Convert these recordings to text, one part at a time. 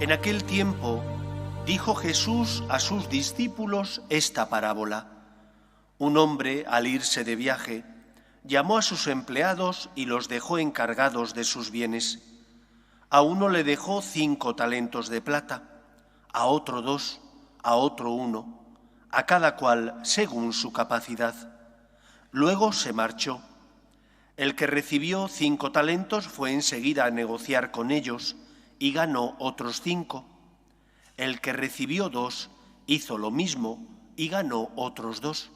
En aquel tiempo dijo Jesús a sus discípulos esta parábola. Un hombre, al irse de viaje, llamó a sus empleados y los dejó encargados de sus bienes. A uno le dejó 5 talentos de plata, a otro 2, a otro 1, a cada cual según su capacidad. Luego se marchó. El que recibió 5 talentos fue enseguida a negociar con ellos y ganó otros 5. El que recibió 2 hizo lo mismo y ganó otros 2.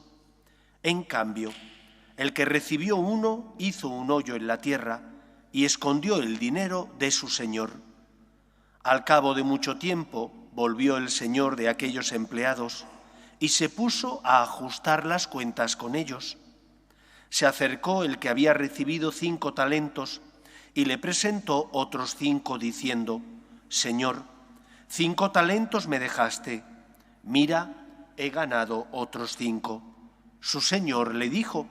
En cambio, el que recibió 1 hizo un hoyo en la tierra y escondió el dinero de su señor. Al cabo de mucho tiempo volvió el señor de aquellos empleados y se puso a ajustar las cuentas con ellos. Se acercó el que había recibido 5 talentos y le presentó otros 5 diciendo: Señor, 5 talentos me dejaste, mira, he ganado otros 5. Su señor le dijo: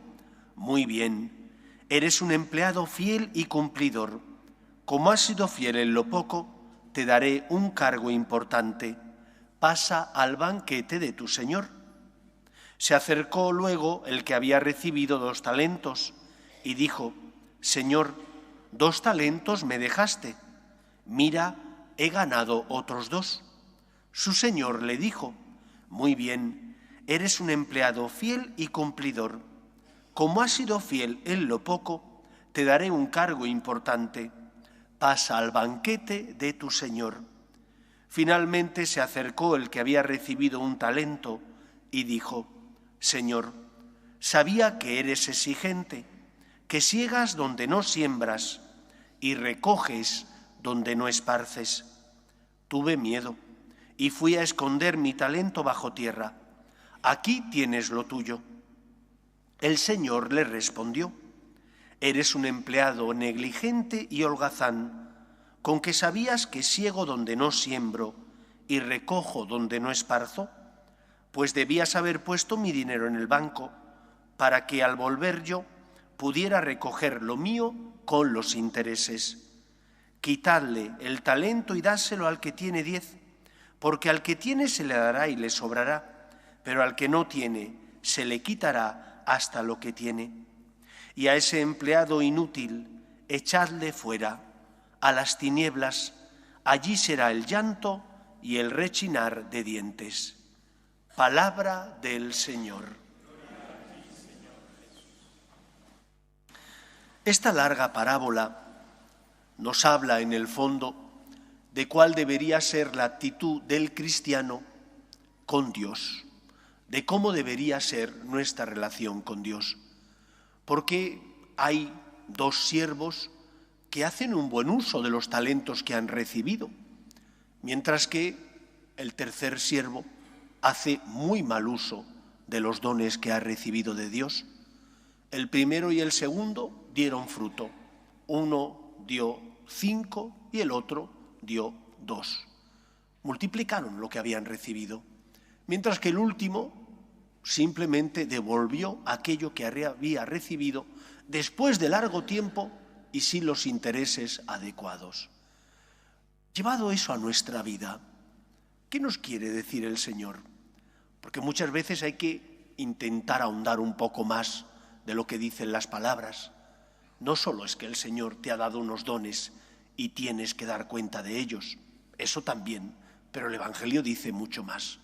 Muy bien, eres un empleado fiel y cumplidor. Como has sido fiel en lo poco, te daré un cargo importante. Pasa al banquete de tu señor. Se acercó luego el que había recibido 2 talentos y dijo: Señor, 2 talentos me dejaste. Mira, he ganado otros 2. Su señor le dijo: Muy bien, eres un empleado fiel y cumplidor. Como has sido fiel en lo poco, te daré un cargo importante. Pasa al banquete de tu señor. Finalmente se acercó el que había recibido 1 talento y dijo: Señor, sabía que eres exigente, que siegas donde no siembras y recoges donde no esparces. Tuve miedo y fui a esconder mi talento bajo tierra. Aquí tienes lo tuyo. El Señor le respondió: Eres un empleado negligente y holgazán, con que sabías que siego donde no siembro y recojo donde no esparzo. Pues debías haber puesto mi dinero en el banco, para que al volver yo pudiera recoger lo mío con los intereses. Quitadle el talento y dáselo al que tiene 10, porque al que tiene se le dará y le sobrará, pero al que no tiene se le quitará hasta lo que tiene. Y a ese empleado inútil echadle fuera, a las tinieblas, allí será el llanto y el rechinar de dientes. Palabra del Señor. Esta larga parábola nos habla en el fondo de cuál debería ser la actitud del cristiano con Dios, de cómo debería ser nuestra relación con Dios. Porque hay 2 siervos que hacen un buen uso de los talentos que han recibido, mientras que el tercer siervo hace muy mal uso de los dones que ha recibido de Dios. El primero y el segundo dieron fruto. Uno dio 5 y el otro dio 2. Multiplicaron lo que habían recibido, mientras que el último simplemente devolvió aquello que había recibido después de largo tiempo y sin los intereses adecuados. Llevado eso a nuestra vida, ¿qué nos quiere decir el Señor? Porque muchas veces hay que intentar ahondar un poco más de lo que dicen las palabras. No solo es que el Señor te ha dado unos dones y tienes que dar cuenta de ellos, eso también, pero el Evangelio dice mucho más.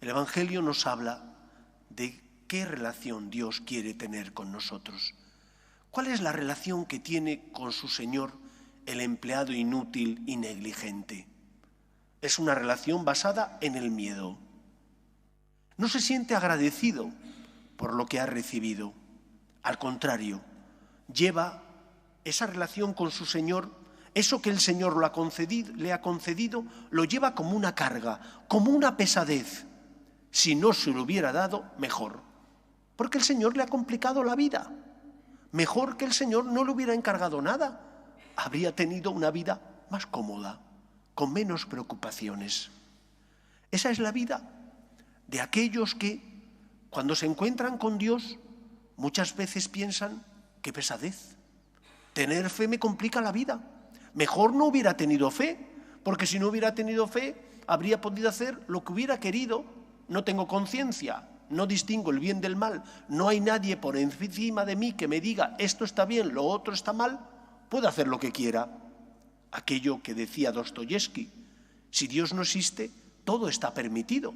El Evangelio nos habla de qué relación Dios quiere tener con nosotros. ¿Cuál es la relación que tiene con su Señor el empleado inútil y negligente? Es una relación basada en el miedo. No se siente agradecido por lo que ha recibido. Al contrario, lleva esa relación con su Señor, eso que el Señor le ha concedido, lo lleva como una carga, como una pesadez. Si no se lo hubiera dado, mejor. Porque el Señor le ha complicado la vida. Mejor que el Señor no le hubiera encargado nada. Habría tenido una vida más cómoda, con menos preocupaciones. Esa es la vida de aquellos que, cuando se encuentran con Dios, muchas veces piensan: qué pesadez, tener fe me complica la vida. Mejor no hubiera tenido fe, porque si no hubiera tenido fe, habría podido hacer lo que hubiera querido. No tengo conciencia, no distingo el bien del mal, no hay nadie por encima de mí que me diga esto está bien, lo otro está mal, puedo hacer lo que quiera. Aquello que decía Dostoyevsky, si Dios no existe, todo está permitido.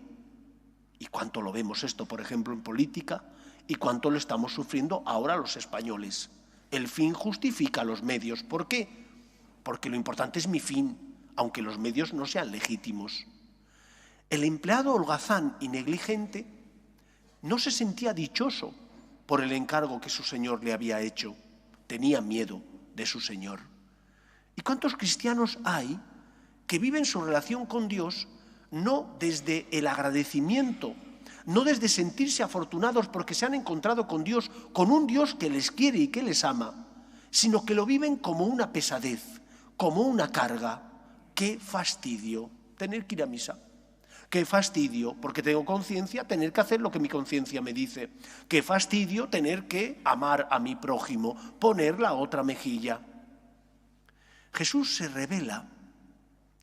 ¿Y cuánto lo vemos esto, por ejemplo, en política? ¿Y cuánto lo estamos sufriendo ahora los españoles? El fin justifica los medios. ¿Por qué? Porque lo importante es mi fin, aunque los medios no sean legítimos. El empleado holgazán y negligente no se sentía dichoso por el encargo que su señor le había hecho. Tenía miedo de su señor. ¿Y cuántos cristianos hay que viven su relación con Dios no desde el agradecimiento, no desde sentirse afortunados porque se han encontrado con Dios, con un Dios que les quiere y que les ama, sino que lo viven como una pesadez, como una carga? ¡Qué fastidio tener que ir a misa! ¡Qué fastidio, porque tengo conciencia, tener que hacer lo que mi conciencia me dice! ¡Qué fastidio tener que amar a mi prójimo, poner la otra mejilla! Jesús se revela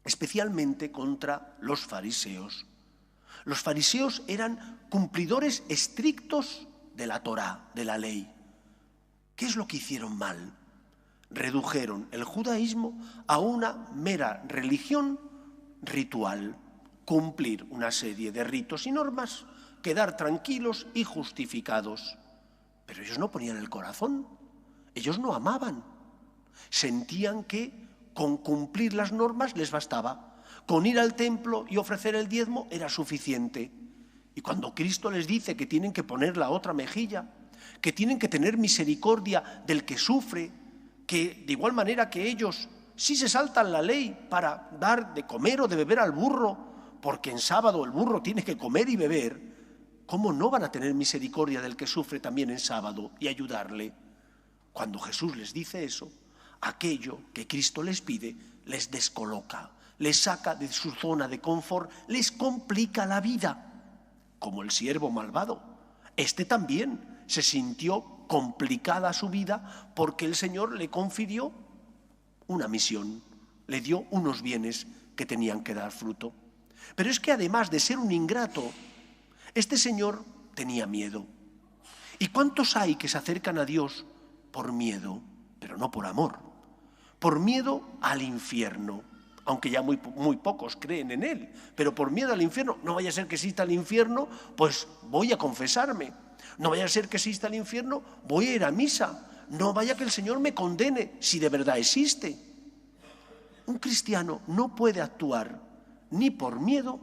especialmente contra los fariseos. Los fariseos eran cumplidores estrictos de la Torá, de la ley. ¿Qué es lo que hicieron mal? Redujeron el judaísmo a una mera religión ritual, cumplir una serie de ritos y normas, quedar tranquilos y justificados. Pero ellos no ponían el corazón, ellos no amaban. Sentían que con cumplir las normas les bastaba. Con ir al templo y ofrecer el diezmo era suficiente. Y cuando Cristo les dice que tienen que poner la otra mejilla, que tienen que tener misericordia del que sufre, que de igual manera que ellos sí se saltan la ley para dar de comer o de beber al burro, porque en sábado el burro tiene que comer y beber, ¿cómo no van a tener misericordia del que sufre también en sábado y ayudarle? Cuando Jesús les dice eso, aquello que Cristo les pide les descoloca, les saca de su zona de confort, les complica la vida, como el siervo malvado. Este también se sintió complicada su vida porque el Señor le confirió una misión, le dio unos bienes que tenían que dar fruto. Pero es que además de ser un ingrato, este señor tenía miedo. ¿Y cuántos hay que se acercan a Dios por miedo, pero no por amor? Por miedo al infierno, aunque ya muy pocos creen en él, pero por miedo al infierno. No vaya a ser que exista el infierno, pues voy a confesarme. No vaya a ser que exista el infierno, voy a ir a misa. No vaya que el Señor me condene si de verdad existe. Un cristiano no puede actuar ni por miedo,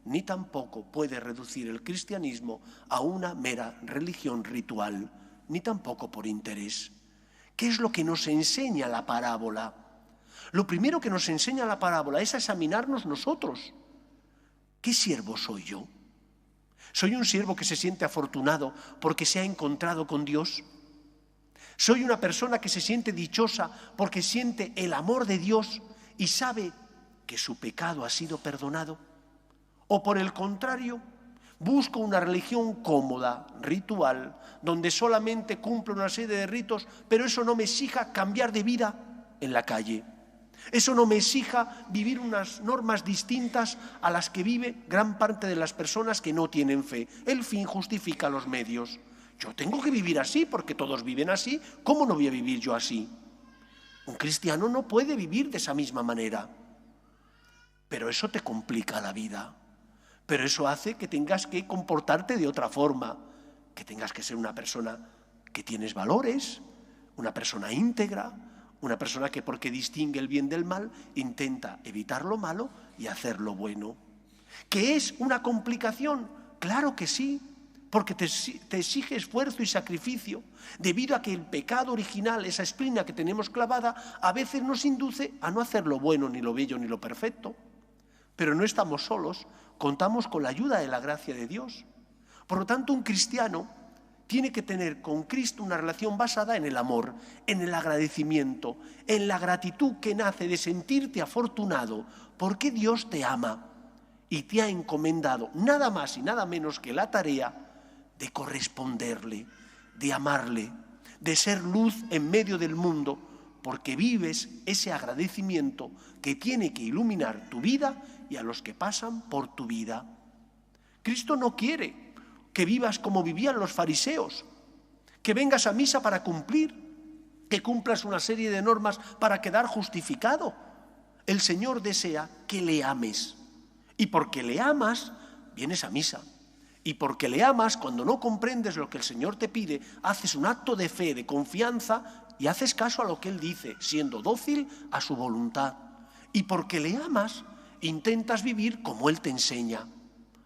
ni tampoco puede reducir el cristianismo a una mera religión ritual, ni tampoco por interés. ¿Qué es lo que nos enseña la parábola? Lo primero que nos enseña la parábola es a examinarnos nosotros. ¿Qué siervo soy yo? ¿Soy un siervo que se siente afortunado porque se ha encontrado con Dios? ¿Soy una persona que se siente dichosa porque siente el amor de Dios y sabe que su pecado ha sido perdonado? ¿O por el contrario, busco una religión cómoda, ritual, donde solamente cumplo una serie de ritos, pero eso no me exija cambiar de vida en la calle? Eso no me exija vivir unas normas distintas a las que vive gran parte de las personas que no tienen fe. El fin justifica los medios. Yo tengo que vivir así porque todos viven así. ¿Cómo no voy a vivir yo así? Un cristiano no puede vivir de esa misma manera. Pero eso te complica la vida. Pero eso hace que tengas que comportarte de otra forma, que tengas que ser una persona que tienes valores, una persona íntegra, una persona que porque distingue el bien del mal intenta evitar lo malo y hacer lo bueno. ¿Que es una complicación? Claro que sí, porque te exige esfuerzo y sacrificio, debido a que el pecado original, esa espina que tenemos clavada, a veces nos induce a no hacer lo bueno, ni lo bello, ni lo perfecto. Pero no estamos solos, contamos con la ayuda de la gracia de Dios. Por lo tanto, un cristiano tiene que tener con Cristo una relación basada en el amor, en el agradecimiento, en la gratitud que nace de sentirte afortunado porque Dios te ama y te ha encomendado nada más y nada menos que la tarea de corresponderle, de amarle, de ser luz en medio del mundo, porque vives ese agradecimiento que tiene que iluminar tu vida y a los que pasan por tu vida. Cristo no quiere que vivas como vivían los fariseos, que vengas a misa para cumplir, que cumplas una serie de normas para quedar justificado. El Señor desea que le ames. Y porque le amas, vienes a misa. Y porque le amas, cuando no comprendes lo que el Señor te pide, haces un acto de fe, de confianza y haces caso a lo que Él dice, siendo dócil a su voluntad. Y porque le amas, intentas vivir como Él te enseña,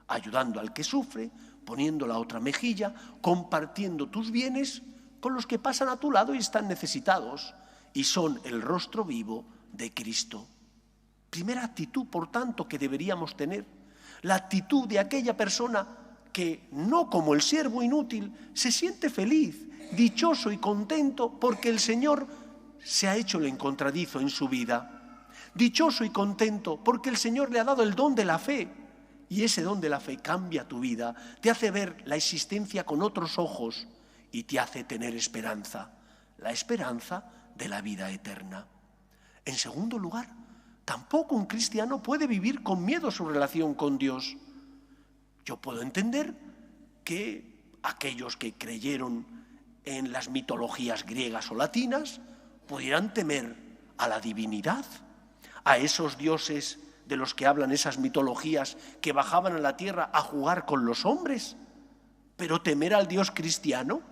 ayudando al que sufre, poniendo la otra mejilla, compartiendo tus bienes con los que pasan a tu lado y están necesitados y son el rostro vivo de Cristo. Primera actitud, por tanto, que deberíamos tener, la actitud de aquella persona que, no como el siervo inútil, se siente feliz, dichoso y contento porque el Señor se ha hecho el encontradizo en su vida. Dichoso y contento porque el Señor le ha dado el don de la fe. Y ese don de la fe cambia tu vida, te hace ver la existencia con otros ojos y te hace tener esperanza, la esperanza de la vida eterna. En segundo lugar, tampoco un cristiano puede vivir con miedo su relación con Dios. Yo puedo entender que aquellos que creyeron en las mitologías griegas o latinas pudieran temer a la divinidad, a esos dioses de los que hablan esas mitologías que bajaban a la tierra a jugar con los hombres. Pero temer al Dios cristiano,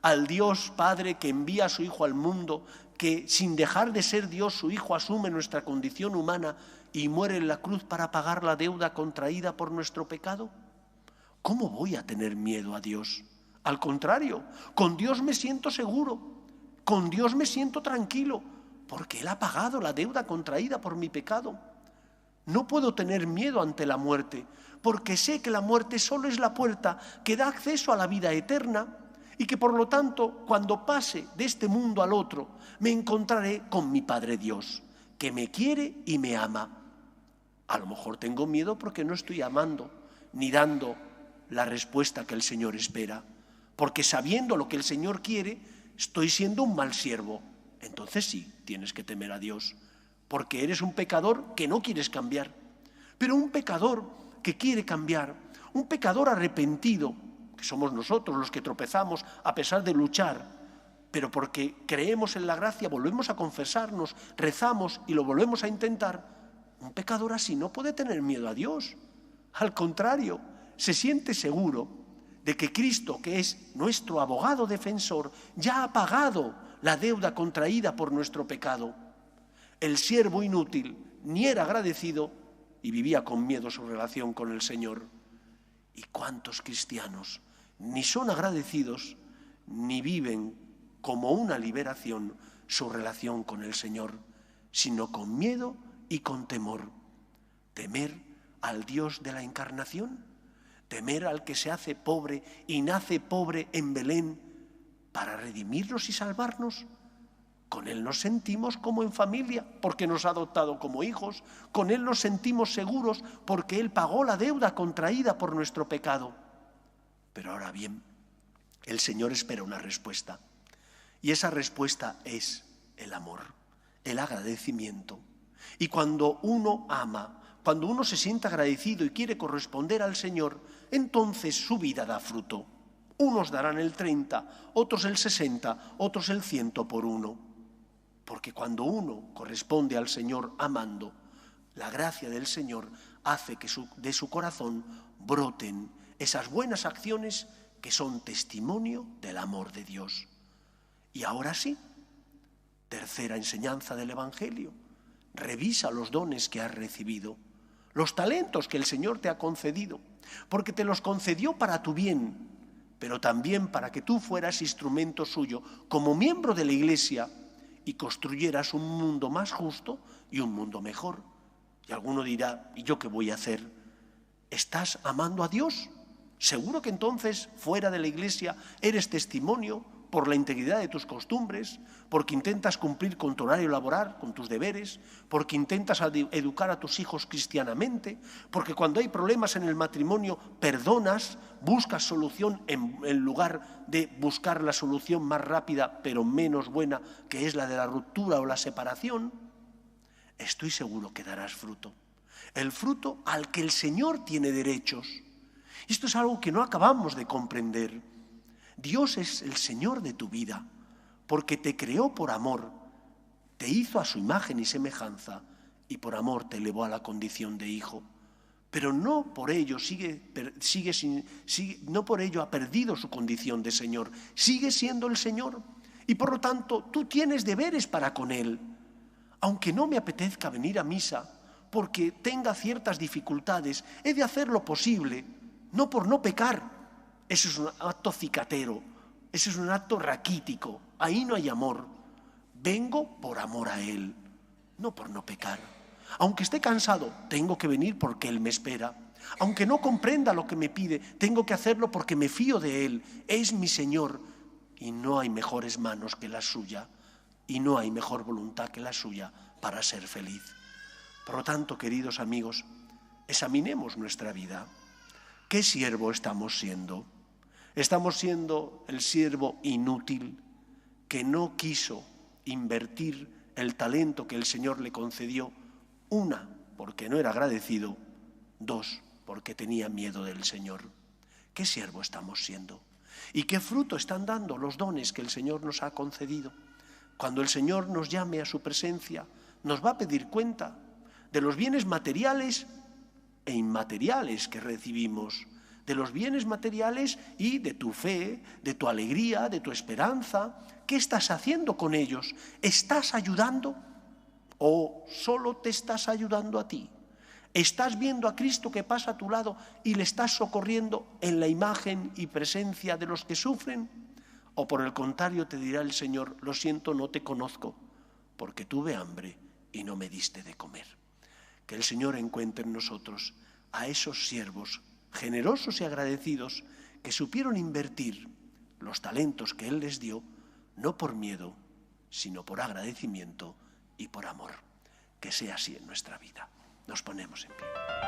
al Dios Padre que envía a su Hijo al mundo, que sin dejar de ser Dios, su Hijo asume nuestra condición humana y muere en la cruz para pagar la deuda contraída por nuestro pecado. ¿Cómo voy a tener miedo a Dios? Al contrario, con Dios me siento seguro, con Dios me siento tranquilo, porque Él ha pagado la deuda contraída por mi pecado. No puedo tener miedo ante la muerte, porque sé que la muerte solo es la puerta que da acceso a la vida eterna y que por lo tanto, cuando pase de este mundo al otro, me encontraré con mi Padre Dios, que me quiere y me ama. A lo mejor tengo miedo porque no estoy amando, ni dando la respuesta que el Señor espera, porque sabiendo lo que el Señor quiere, estoy siendo un mal siervo. Entonces sí, tienes que temer a Dios, porque eres un pecador que no quieres cambiar. Pero un pecador que quiere cambiar, un pecador arrepentido, que somos nosotros los que tropezamos a pesar de luchar, pero porque creemos en la gracia, volvemos a confesarnos, rezamos y lo volvemos a intentar, un pecador así no puede tener miedo a Dios. Al contrario, se siente seguro de que Cristo, que es nuestro abogado defensor, ya ha pagado la deuda contraída por nuestro pecado. El siervo inútil ni era agradecido y vivía con miedo su relación con el Señor. ¿Y cuántos cristianos ni son agradecidos ni viven como una liberación su relación con el Señor, sino con miedo y con temor? Temer al Dios de la Encarnación, temer al que se hace pobre y nace pobre en Belén para redimirnos y salvarnos. Con Él nos sentimos como en familia porque nos ha adoptado como hijos. Con Él nos sentimos seguros porque Él pagó la deuda contraída por nuestro pecado. Pero ahora bien, el Señor espera una respuesta. Y esa respuesta es el amor, el agradecimiento. Y cuando uno ama, cuando uno se siente agradecido y quiere corresponder al Señor, entonces su vida da fruto. Unos darán el 30, otros el 60, otros el 100 por uno. Porque cuando uno corresponde al Señor amando, la gracia del Señor hace que de su corazón broten esas buenas acciones que son testimonio del amor de Dios. Y ahora sí, tercera enseñanza del Evangelio, revisa los dones que has recibido, los talentos que el Señor te ha concedido, porque te los concedió para tu bien, pero también para que tú fueras instrumento suyo como miembro de la Iglesia y construyeras un mundo más justo y un mundo mejor. Y alguno dirá, ¿y yo qué voy a hacer? ¿Estás amando a Dios? Seguro que entonces, fuera de la Iglesia, eres testimonio por la integridad de tus costumbres, porque intentas cumplir con tu horario laboral, con tus deberes, porque intentas educar a tus hijos cristianamente, porque cuando hay problemas en el matrimonio perdonas, buscas solución en lugar de buscar la solución más rápida pero menos buena, que es la de la ruptura o la separación, estoy seguro que darás fruto. El fruto al que el Señor tiene derechos. Esto es algo que no acabamos de comprender. Dios es el Señor de tu vida, porque te creó por amor, te hizo a su imagen y semejanza, y por amor te elevó a la condición de hijo. Pero no por ello no por ello ha perdido su condición de Señor. Sigue siendo el Señor. Y por lo tanto, tú tienes deberes para con Él. Aunque no me apetezca venir a misa, porque tenga ciertas dificultades, he de hacer lo posible, no por no pecar. Ese es un acto cicatero, ese es un acto raquítico. Ahí no hay amor. Vengo por amor a Él, no por no pecar. Aunque esté cansado, tengo que venir porque Él me espera. Aunque no comprenda lo que me pide, tengo que hacerlo porque me fío de Él. Es mi Señor y no hay mejores manos que la suya y no hay mejor voluntad que la suya para ser feliz. Por lo tanto, queridos amigos, examinemos nuestra vida. ¿Qué siervo estamos siendo? ¿Estamos siendo el siervo inútil que no quiso invertir el talento que el Señor le concedió? Una, porque no era agradecido. Dos, porque tenía miedo del Señor. ¿Qué siervo estamos siendo? ¿Y qué fruto están dando los dones que el Señor nos ha concedido? Cuando el Señor nos llame a su presencia, nos va a pedir cuenta de los bienes materiales e inmateriales que recibimos, de los bienes materiales y de tu fe, de tu alegría, de tu esperanza. ¿Qué estás haciendo con ellos? ¿Estás ayudando o solo te estás ayudando a ti? ¿Estás viendo a Cristo que pasa a tu lado y le estás socorriendo en la imagen y presencia de los que sufren? ¿O por el contrario te dirá el Señor, lo siento, no te conozco, porque tuve hambre y no me diste de comer? Que el Señor encuentre en nosotros a esos siervos generosos y agradecidos que supieron invertir los talentos que Él les dio, no por miedo, sino por agradecimiento y por amor. Que sea así en nuestra vida. Nos ponemos en pie.